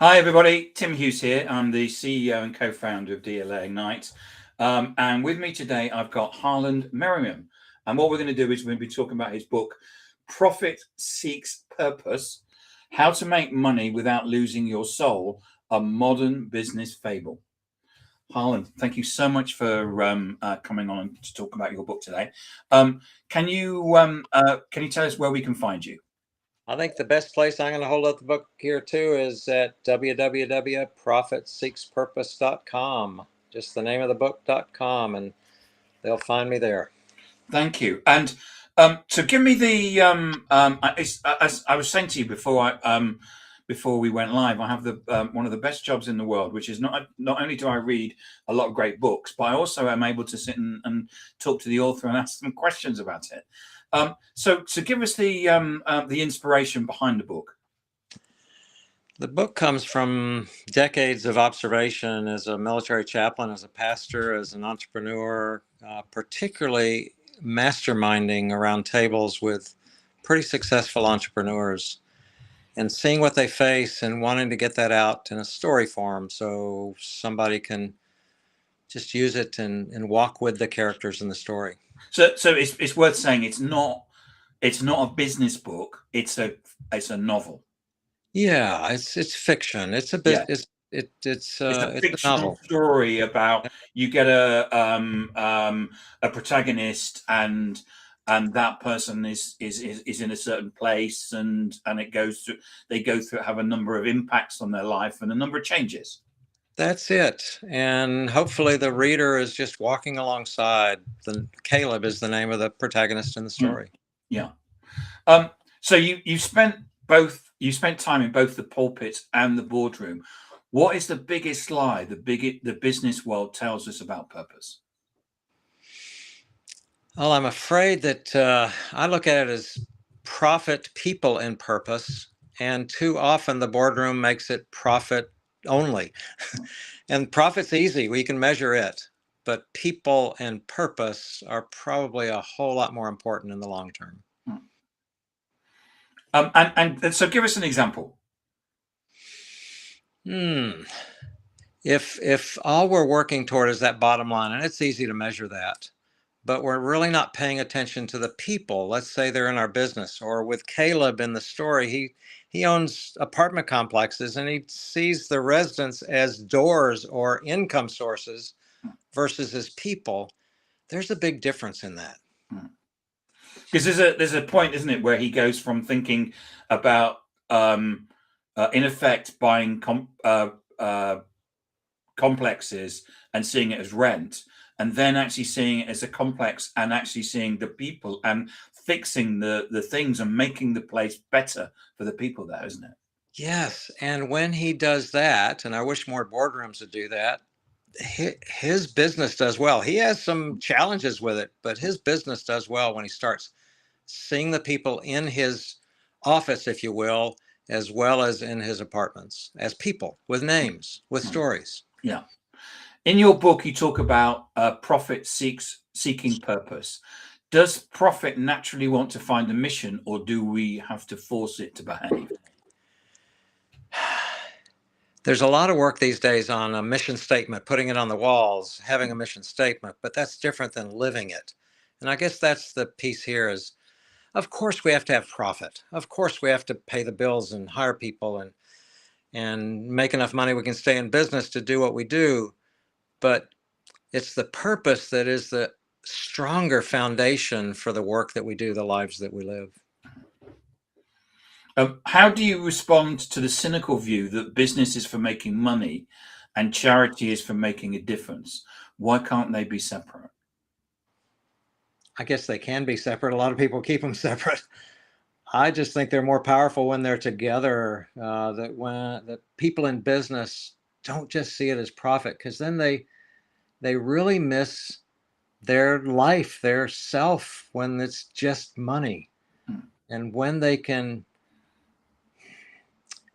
Hi, everybody. Tim Hughes here. I'm the CEO and co-founder of DLA Ignite. And with me today, I've got Harland Merriam. And what we're going to do is we're going to be talking about his book, Profit Seeks Purpose, How to Make Money Without Losing Your Soul, a Modern Business Fable. Harland, thank you so much for coming on to talk about your book today. Can you tell us where we can find you? I think the best place I'm going to hold up the book here too is at www.profitseekspurpose.com. Just the name of the book.com, and they'll find me there. Thank you. And so give me the as I was saying to you before we went live, I have the one of the best jobs in the world, which is not only do I read a lot of great books, but I also am able to sit and talk to the author and ask them questions about it. So give us the inspiration behind the book. The book comes from decades of observation as a military chaplain, as a pastor, as an entrepreneur, particularly masterminding around tables with pretty successful entrepreneurs and seeing what they face and wanting to get that out in a story form so somebody can just use it and walk with the characters in the story. So it's worth saying it's not a business book. It's a novel. Yeah, it's fiction. It's a Yeah. bit. It's a a fictional novel. story about you get a protagonist and that person is in a certain place and it goes through have a number of impacts on their life and a number of changes. That's it. And hopefully the reader is just walking alongside. Caleb is the name of the protagonist in the story. Yeah. So you spent time in both the pulpit and the boardroom. What is the biggest lie the business world tells us about purpose? Well, I'm afraid that I look at it as profit, people, and purpose. And too often the boardroom makes it profit only. And profit's easy, we can measure it. But people and purpose are probably a whole lot more important in the long term. And so give us an example. If all we're working toward is that bottom line, and it's easy to measure that, but we're really not paying attention to the people. Let's say they're in our business, or with Caleb in the story, he owns apartment complexes and he sees the residents as doors or income sources versus as people. There's a big difference in that. Because there's a point, isn't it, where he goes from thinking about in effect buying complexes and seeing it as rent, and then actually seeing it as a complex and actually seeing the people and fixing the things and making the place better for the people there, isn't it? Yes. And when he does that, and I wish more boardrooms would do that, his business does well. He has some challenges with it, but his business does well when he starts seeing the people in his office, if you will, as well as in his apartments, as people with names, with stories. Yeah. In your book, you talk about profit seeking purpose. Does profit naturally want to find a mission, or do we have to force it to behave? There's a lot of work these days on a mission statement, putting it on the walls, having a mission statement, but that's different than living it. And I guess that's the piece here is, of course, we have to have profit. Of course, we have to pay the bills and hire people and make enough money we can stay in business to do what we do. But it's the purpose that is the stronger foundation for the work that we do, the lives that we live. How do you respond to the cynical view that business is for making money and charity is for making a difference? Why can't they be separate? I guess they can be separate. A lot of people keep them separate. I just think they're more powerful when they're together. That people in business don't just see it as profit, because then they really miss their life, their self, when it's just money. And when they can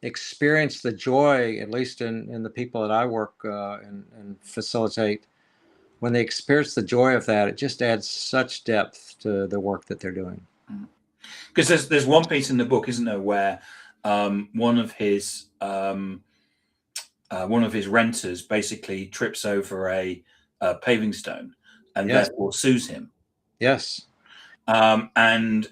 experience the joy, at least in the people that I work and facilitate, when they experience the joy of that, it just adds such depth to the work that they're doing. Because there's one piece in the book, isn't there, where one of his one of his renters basically trips over a paving stone and Yes. therefore sues him. Yes. And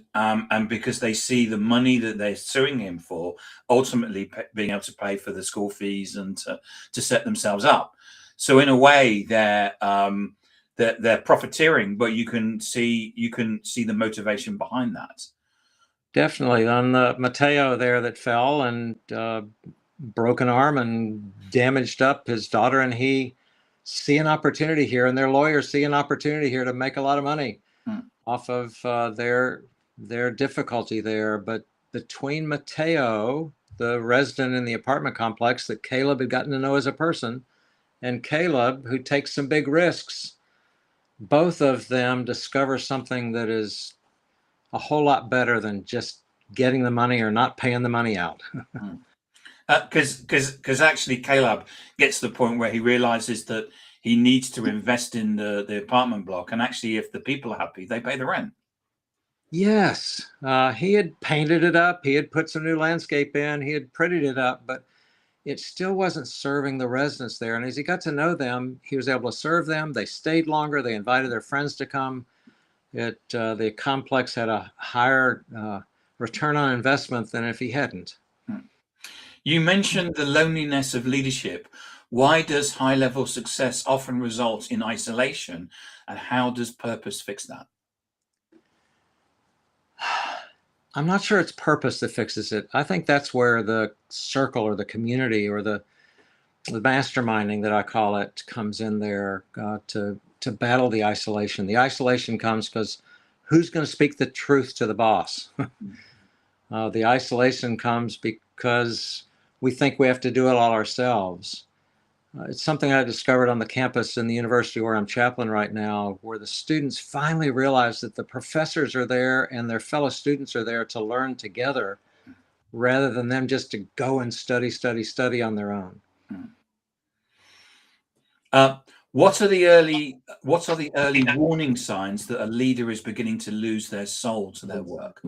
because they see the money that they're suing him for, ultimately being able to pay for the school fees and to set themselves up. So in a way, they're profiteering, but you can see the motivation behind that. Definitely. On the Mateo there that fell and broken arm and damaged up, his daughter and he see an opportunity here, and their lawyers see an opportunity here to make a lot of money off of their difficulty there. But between Mateo, the resident in the apartment complex that Caleb had gotten to know as a person, and Caleb, who takes some big risks, both of them discover something that is a whole lot better than just getting the money or not paying the money out. Because actually Caleb gets to the point where he realizes that he needs to invest in the apartment block, and actually if the people are happy, they pay the rent. Yes, he had painted it up, he had put some new landscape in, he had prettied it up, but it still wasn't serving the residents there. And as he got to know them, he was able to serve them. They stayed longer, they invited their friends to come. The complex had a higher return on investment than if he hadn't. You mentioned the loneliness of leadership. Why does high-level success often result in isolation, and how does purpose fix that? I'm not sure it's purpose that fixes it. I think that's where the circle or the community or the masterminding that I call it comes in there to battle the isolation. The isolation comes because who's going to speak the truth to the boss? The isolation comes because we think we have to do it all ourselves. It's something I discovered on the campus in the university where I'm chaplain right now, where the students finally realize that the professors are there and their fellow students are there to learn together rather than them just to go and study on their own. What are the early warning signs that a leader is beginning to lose their soul to their work?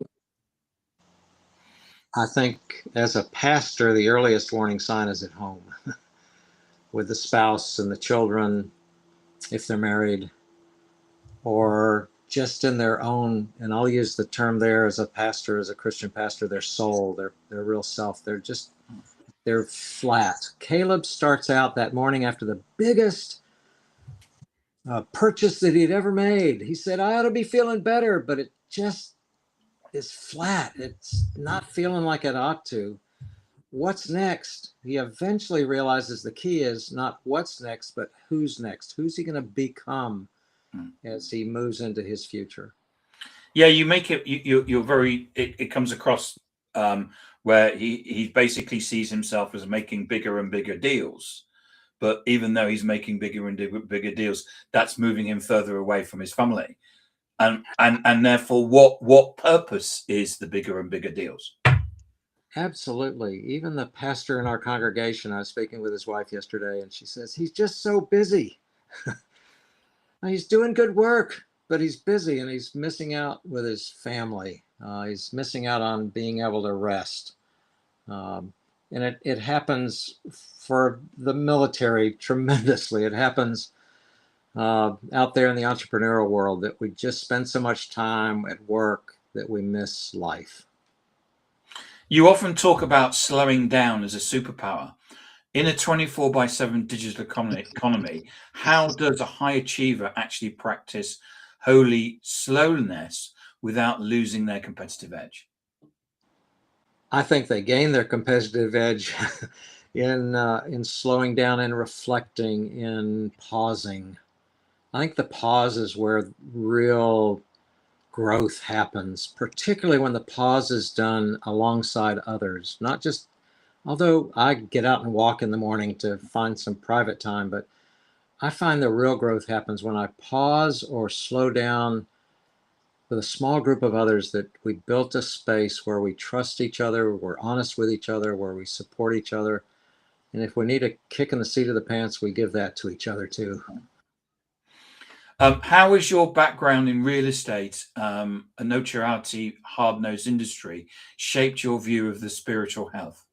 I think as a pastor, the earliest warning sign is at home with the spouse and the children, if they're married, or just in their own, and I'll use the term there as a pastor, as a Christian pastor, their soul, their real self. They're flat. Caleb starts out that morning after the biggest purchase that he'd ever made. He said, I ought to be feeling better, but it just is flat. It's not feeling like it ought to. What's next? He eventually realizes the key is not what's next, but who's next. Who's he going to become as he moves into his future? Yeah, you make it. You're very. It comes across where he basically sees himself as making bigger and bigger deals, but even though he's making bigger and bigger deals, that's moving him further away from his family, and therefore, what purpose is the bigger and bigger deals? Absolutely. Even the pastor in our congregation, I was speaking with his wife yesterday, and she says, he's just so busy. He's doing good work, but he's busy and he's missing out with his family. He's missing out on being able to rest. And it happens for the military tremendously. It happens out there in the entrepreneurial world that we just spend so much time at work that we miss life. You often talk about slowing down as a superpower. In a 24/7 digital economy, how does a high achiever actually practice holy slowness without losing their competitive edge? I think they gain their competitive edge in slowing down and reflecting, in pausing. I think the pause is where real growth happens, particularly when the pause is done alongside others. Not just, although I get out and walk in the morning to find some private time, but I find the real growth happens when I pause or slow down with a small group of others, that we built a space where we trust each other, we're honest with each other, where we support each other. And if we need a kick in the seat of the pants, we give that to each other too. How has your background in real estate, a notoriety, hard-nosed industry, shaped your view of the spiritual health?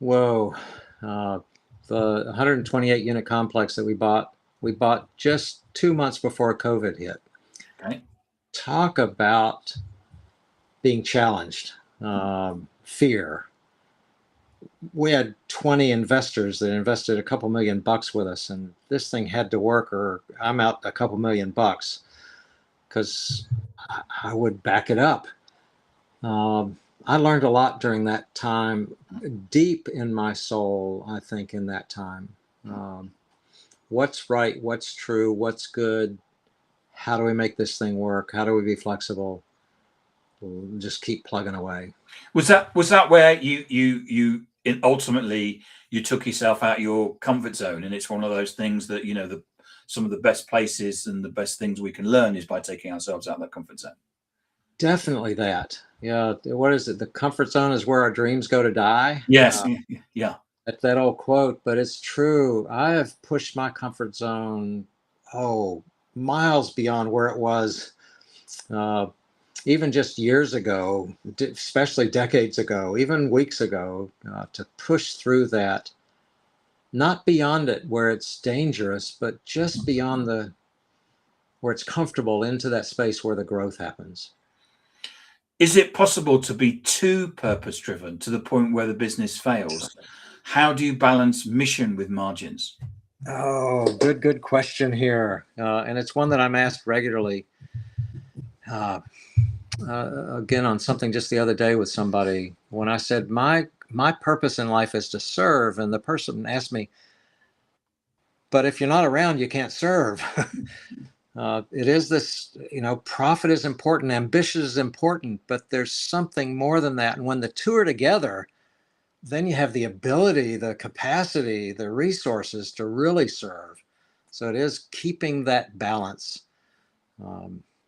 Whoa. Uh, the 128 unit complex that we bought just 2 months before COVID hit. Okay. Talk about being challenged, fear. We had 20 investors that invested a couple $1,000,000 with us, and this thing had to work or I'm out a couple $1,000,000 because I would back it up. I learned a lot during that time, deep in my soul, I think, in that time. What's right, what's true, what's good, how do we make this thing work, how do we be flexible? We'll just keep plugging away. Was that where ultimately you took yourself out your comfort zone, and it's one of those things that some of the best places and the best things we can learn is by taking ourselves out of that comfort zone. Definitely that. Yeah. What is it? The comfort zone is where our dreams go to die. Yes, yeah. That's that old quote, but it's true. I have pushed my comfort zone, miles beyond where it was, uh, even just years ago, especially decades ago, even weeks ago, to push through that, not beyond it where it's dangerous, but just beyond where it's comfortable into that space where the growth happens. Is it possible to be too purpose driven to the point where the business fails? How do you balance mission with margins? Oh, good question here. And it's one that I'm asked regularly. Again, on something just the other day with somebody, when I said my purpose in life is to serve, and the person asked me, but if you're not around, you can't serve. It is this, profit is important, ambition is important, but there's something more than that. And when the two are together, then you have the ability, the capacity, the resources to really serve. So it is keeping that balance.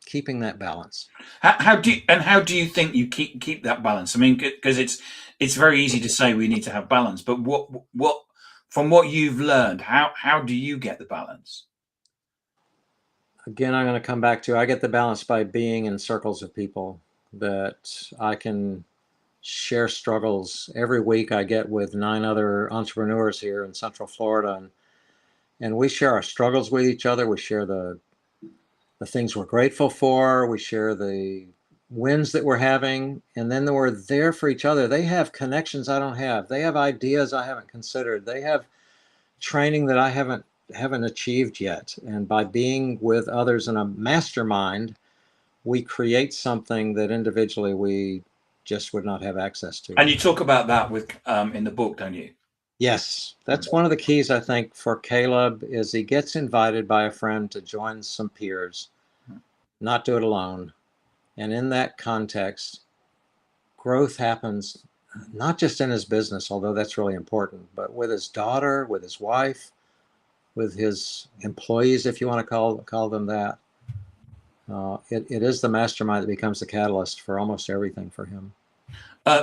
Keeping that balance. How do you think you keep that balance? I mean, because it's very easy to say we need to have balance, but what from what you've learned, how do you get the balance? Again, I'm going to come back to I get the balance by being in circles of people that I can share struggles. Every week I get with 9 other entrepreneurs here in Central Florida, and we share our struggles with each other. We share the things we're grateful for. We share the wins that we're having, and then we're there for each other. They have connections I don't have. They have ideas I haven't considered. They have training that I haven't achieved yet. And by being with others in a mastermind, we create something that individually we just would not have access to. And you talk about that with in the book, don't you? Yes, that's one of the keys, I think, for Caleb is he gets invited by a friend to join some peers, not do it alone. And in that context, growth happens not just in his business, although that's really important, but with his daughter, with his wife, with his employees, if you want to call them that. It is the mastermind that becomes the catalyst for almost everything for him.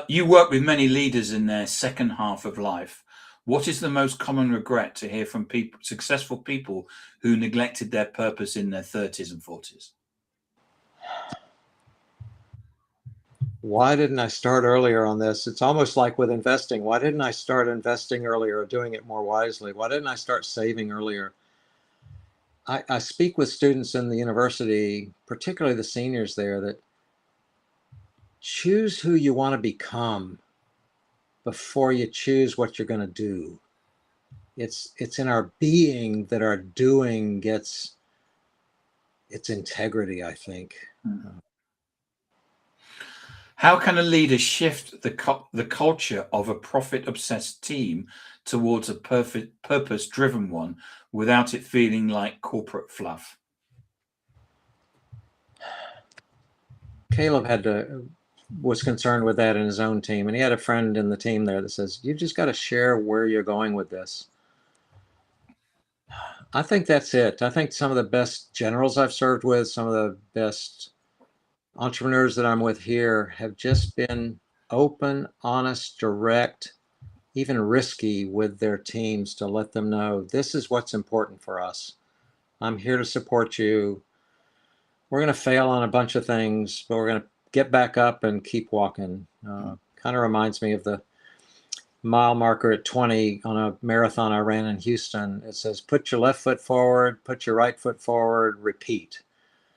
You work with many leaders in their second half of life. What is the most common regret to hear from successful people who neglected their purpose in their 30s and 40s? Why didn't I start earlier on this? It's almost like with investing. Why didn't I start investing earlier or doing it more wisely? Why didn't I start saving earlier? I speak with students in the university, particularly the seniors there, that choose who you want to become before you choose what you're going to do. It's in our being that our doing gets its integrity, I think. How can a leader shift the culture of a profit-obsessed team towards a purpose-driven one without it feeling like corporate fluff? Caleb was concerned with that in his own team, and he had a friend in the team there that says, "You just got to share where you're going with this." I think that's it. I think some of the best generals I've served with, some of the best entrepreneurs that I'm with here have just been open, honest, direct, even risky with their teams to let them know this is what's important for us. I'm here to support you. We're going to fail on a bunch of things, but we're going to get back up and keep walking. Kind of reminds me of the mile marker at 20 on a marathon I ran in Houston. It says, put your left foot forward, put your right foot forward, repeat.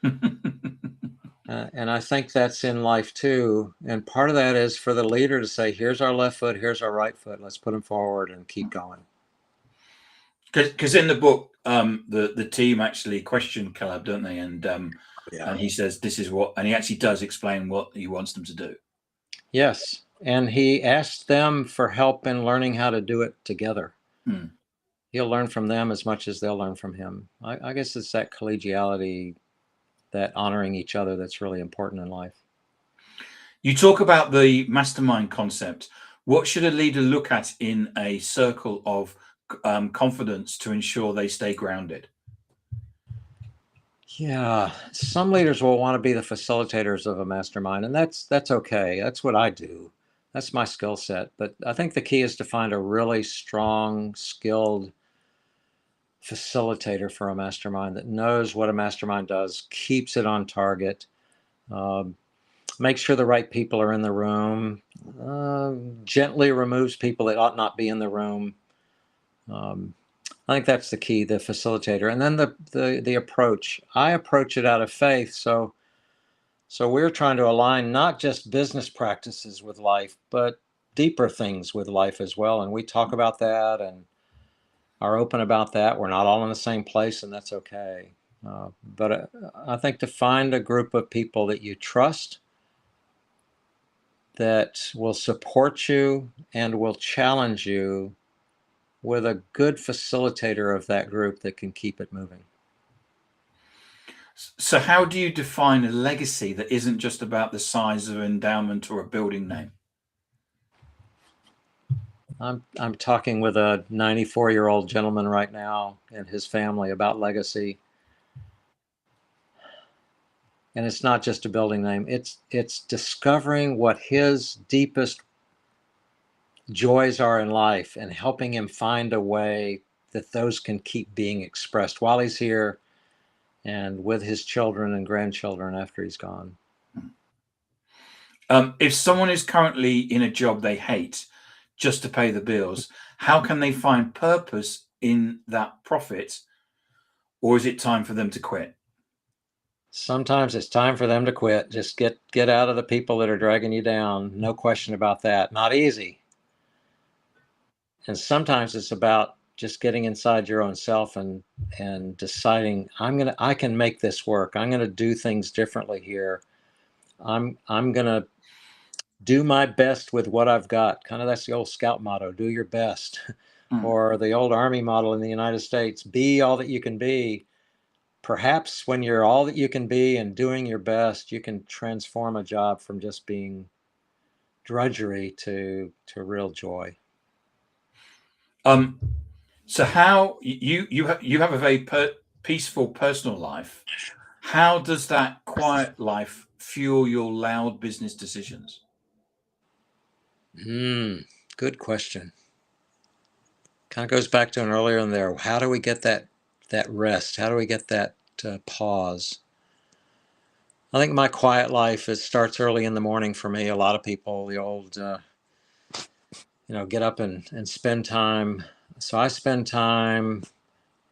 And I think that's in life too. And part of that is for the leader to say, here's our left foot, here's our right foot. Let's put them forward and keep going. Because in the book, the team actually question Caleb, don't they? And Yeah. he says this is what, and he actually does explain what he wants them to do. Yes. And he asked them for help in learning how to do it together. He'll learn from them as much as they'll learn from him. I guess it's that collegiality, that honoring each other, that's really important in life. You talk about the mastermind concept. What should a leader look at in a circle of confidence to ensure they stay grounded? Yeah, some leaders will want to be the facilitators of a mastermind, and that's okay. That's what I do. That's my skill set. But I think the key is to find a really strong, skilled facilitator for a mastermind that knows what a mastermind does, keeps it on target, makes sure the right people are in the room, gently removes people that ought not be in the room. I think that's the key, the facilitator. And then the approach. I approach it out of faith. So we're trying to align not just business practices with life, but deeper things with life as well. And we talk about that and are open about that. We're not all in the same place, and that's okay. But I think to find a group of people that you trust, that will support you and will challenge you, with a good facilitator of that group that can keep it moving. So how do you define a legacy that isn't just about the size of endowment or a building name? I'm talking with a 94-year-old gentleman right now and his family about legacy. And it's not just a building name. It's discovering what his deepest joys are in life and helping him find a way that those can keep being expressed while he's here and with his children and grandchildren after he's gone. If someone is currently in a job they hate just to pay the bills, how can they find purpose in that profit? Or is it time for them to quit? Sometimes it's time for them to quit. Just get out of the people that are dragging you down. No question about that. Not easy. And sometimes it's about just getting inside your own self and deciding I can make this work. I'm gonna do things differently here. I'm gonna do my best with what I've got. Kind of that's the old scout motto, do your best. Or the old Army model in the United States, be all that you can be. Perhaps when you're all that you can be and doing your best, you can transform a job from just being drudgery to real joy. So how you have a very peaceful personal life. How does that quiet life fuel your loud business decisions? Good question. Kind of goes back to an earlier in there. How do we get that rest? How do we get that pause? I think my quiet life, it starts early in the morning for me. A lot of people, the old, get up and spend time. So I spend time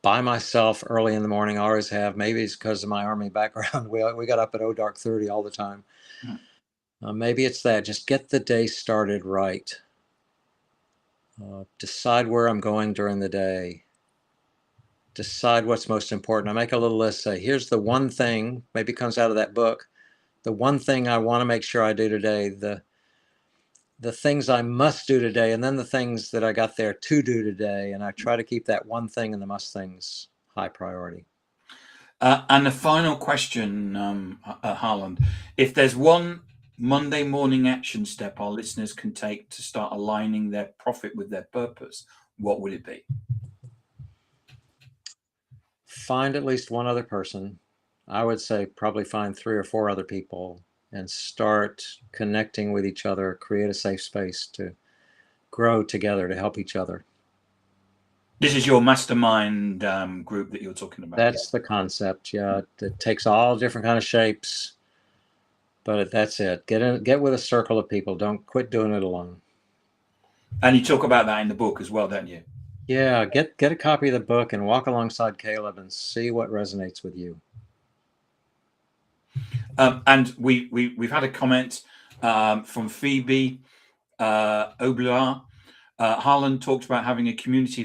by myself early in the morning. I always have. Maybe it's because of my Army background. We got up at dark 30 all the time. Maybe it's that. Just get the day started right. Decide where I'm going during the day. Decide what's most important. I make a little list. Say, here's the one thing. Maybe it comes out of that book. The one thing I want to make sure I do today. The things I must do today, and then the things that I got there to do today. And I try to keep that one thing and the must things high priority. And the final question, Harland, if there's one Monday morning action step our listeners can take to start aligning their profit with their purpose, what would it be? Find at least one other person. I would say probably find 3 or 4 other people and start connecting with each other, create a safe space to grow together, to help each other. This is your mastermind group that you're talking about. That's the concept. Yeah, it takes all different kind of shapes, but that's it. Get with a circle of people. Don't quit doing it alone. And you talk about that in the book as well, don't you? Yeah, get a copy of the book and walk alongside Caleb and see what resonates with you. And we've had a comment from Phoebe Oblar. Harland talked about having a community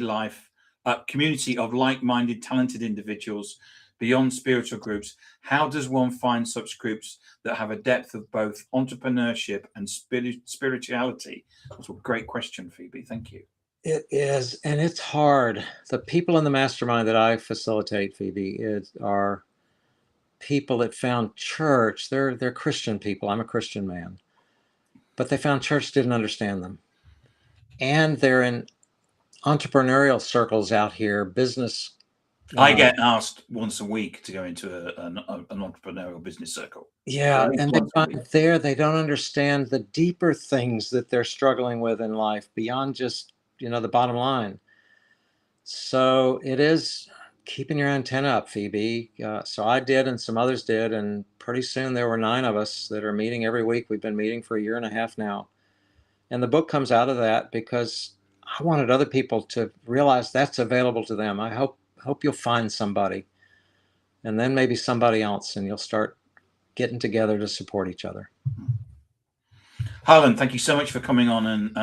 of like-minded, talented individuals beyond spiritual groups. How does one find such groups that have a depth of both entrepreneurship and spirituality? That's a great question, Phoebe. Thank you. It is, and it's hard. The people in the mastermind that I facilitate, Phoebe, are people that found church. They're Christian people. I'm a Christian man, but they found church didn't understand them, and they're in entrepreneurial circles out here, business. I get asked once a week to go into an entrepreneurial business circle. Yeah, and they find there they don't understand the deeper things that they're struggling with in life beyond just, the bottom line. So it is keeping your antenna up, Phoebe. So I did, and some others did, and pretty soon there were 9 of us that are meeting every week. We've been meeting for a year and a half now. And the book comes out of that because I wanted other people to realize that's available to them. I hope you'll find somebody, and then maybe somebody else, and you'll start getting together to support each other. Harland, thank you so much for coming on and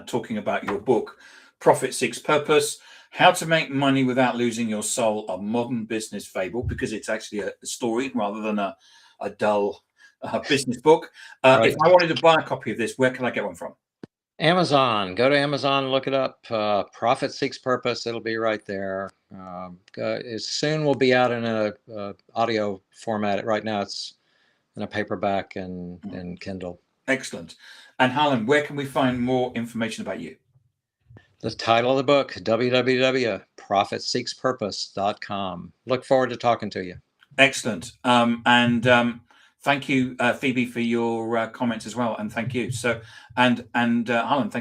talking about your book, Profit Seeks Purpose: How to Make Money Without Losing Your Soul, a modern business fable, because it's actually a story rather than a dull business book. Right. If I wanted to buy a copy of this, where can I get one from? Amazon. Go to Amazon, look it up. Profit Seeks Purpose. It'll be right there. Soon we'll be out in a audio format. Right now it's in a paperback and Kindle. Excellent. And Harland, where can we find more information about you? The title of the book, www.profitseekspurpose.com. Look forward to talking to you. Excellent. Thank you, Phoebe, for your comments as well. And thank you. And Harland, thank you